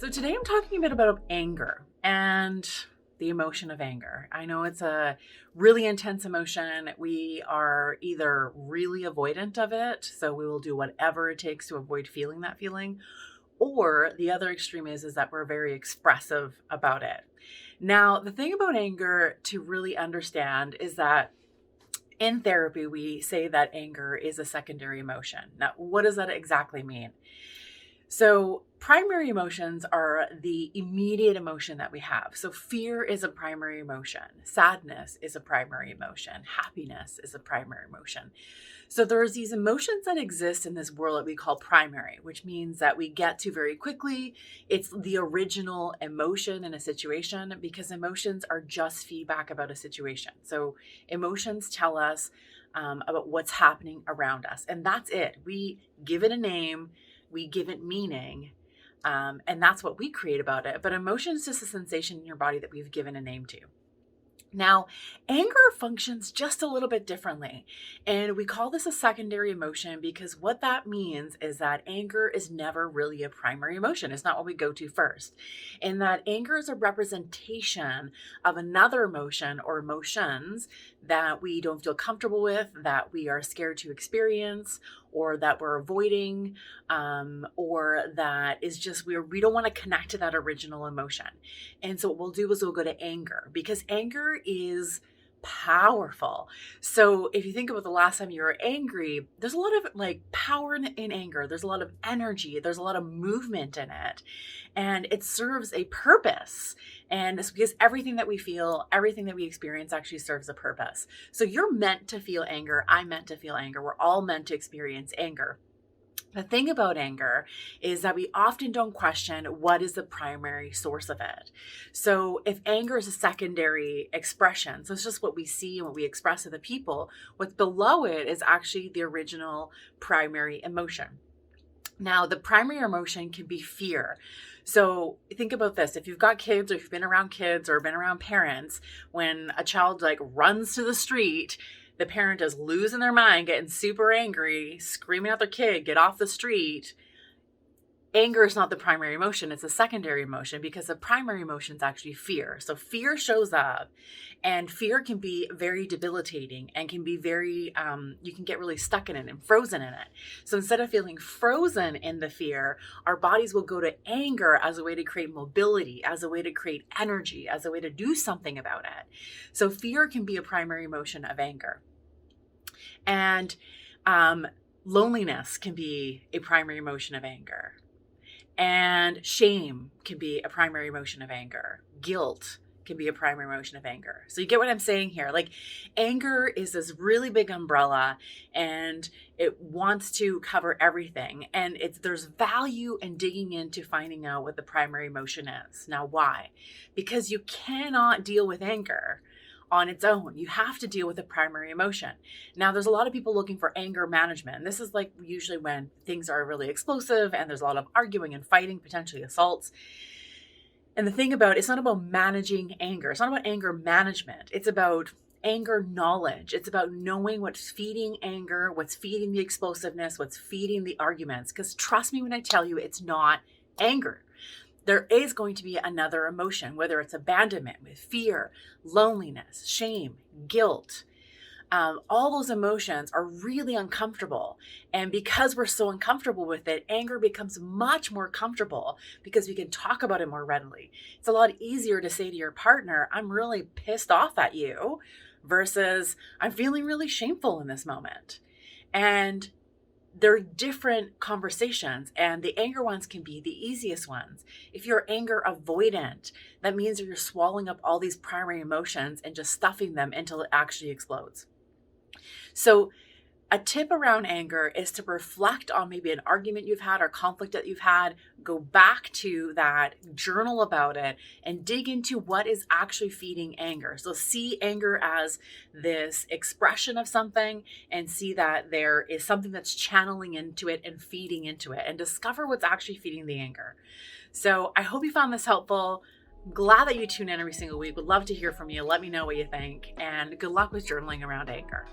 So today I'm talking a bit about anger and the emotion of anger. I know it's a really intense emotion. We are either really avoidant of it, so we will do whatever it takes to avoid feeling that feeling, or the other extreme is that we're very expressive about it. Now, the thing about anger to really understand is that in therapy, we say that anger is a secondary emotion. Now, what does that exactly mean? So, primary emotions are the immediate emotion that we have. So, fear is a primary emotion, sadness is a primary emotion, happiness is a primary emotion. So, there's these emotions that exist in this world that we call primary, which means that we get to very quickly. It's the original emotion in a situation because emotions are just feedback about a situation. So, emotions tell us about what's happening around us, and that's it. We give it a name, we give it meaning, and that's what we create about it. But emotion is just a sensation in your body that we've given a name to. Now, anger functions just a little bit differently. And we call this a secondary emotion because what that means is that anger is never really a primary emotion. It's not what we go to first. And that anger is a representation of another emotion or emotions that we don't feel comfortable with, that we are scared to experience, or that we're avoiding, or that is just we don't want to connect to that original emotion. And so what we'll do is we'll go to anger because anger is powerful. So if you think about the last time you were angry, there's a lot of power in anger. There's a lot of energy. There's a lot of movement in it. And it serves a purpose. And it's because everything that we feel, everything that we experience actually serves a purpose. So you're meant to feel anger. I'm meant to feel anger. We're all meant to experience anger. The thing about anger is that we often don't question what is the primary source of it. So if anger is a secondary expression, so it's just what we see and what we express to the people, what's below it is actually the original primary emotion. Now, the primary emotion can be fear. So think about this. If you've got kids or if you've been around kids or been around parents, when a child runs to the street, the parent is losing their mind, getting super angry, screaming at their kid, get off the street. Anger is not the primary emotion. It's a secondary emotion because the primary emotion is actually fear. So fear shows up, and fear can be very debilitating and can be very, you can get really stuck in it and frozen in it. So instead of feeling frozen in the fear, our bodies will go to anger as a way to create mobility, as a way to create energy, as a way to do something about it. So fear can be a primary emotion of anger. And loneliness can be a primary emotion of anger. And shame can be a primary emotion of anger. Guilt can be a primary emotion of anger. So you get what I'm saying here? Anger is this really big umbrella and it wants to cover everything. And there's value in digging into finding out what the primary emotion is. Now, why? Because you cannot deal with anger on its own. You have to deal with the primary emotion. Now, there's a lot of people looking for anger management. And this is usually when things are really explosive and there's a lot of arguing and fighting, potentially assaults. And the thing about it's not about managing anger. It's not about anger management. It's about anger knowledge. It's about knowing what's feeding anger, what's feeding the explosiveness, what's feeding the arguments. Because trust me when I tell you, it's not anger. There is going to be another emotion, whether it's abandonment with fear, loneliness, shame, guilt. All those emotions are really uncomfortable. And because we're so uncomfortable with it, anger becomes much more comfortable because we can talk about it more readily. It's a lot easier to say to your partner, I'm really pissed off at you, versus I'm feeling really shameful in this moment. And they're different conversations, and the anger ones can be the easiest ones. If you're anger avoidant, that means that you're swallowing up all these primary emotions and just stuffing them until it actually explodes. So a tip around anger is to reflect on maybe an argument you've had or conflict that you've had, go back to that, journal about it, and dig into what is actually feeding anger. So see anger as this expression of something and see that there is something that's channeling into it and feeding into it, and discover what's actually feeding the anger. So I hope you found this helpful. Glad that you tune in every single week. Would love to hear from you. Let me know what you think, and good luck with journaling around anger.